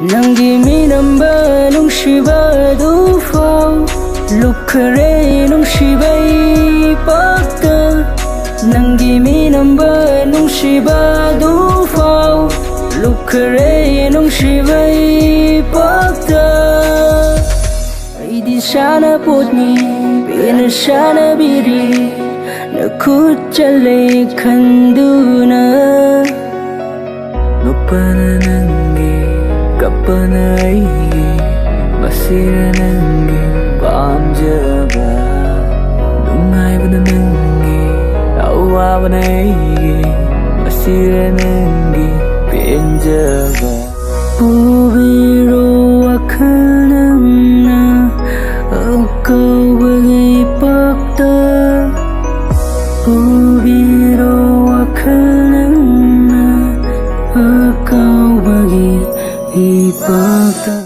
Nangi minamba nung shiba du phao lục khare nung shibai pakta Nangi minamba nung shiba du phao lục khare nung shibai pakta Aidi sana potni bina sana biri na kuchale khanduna Nopana nangi kapana aigi masira nangi pamjaba nungaibana nangi awabana aigi masira nangi penjaba Pubiro wakanamna akau bagi pakta Pubiro wakanamna akau bagi pakta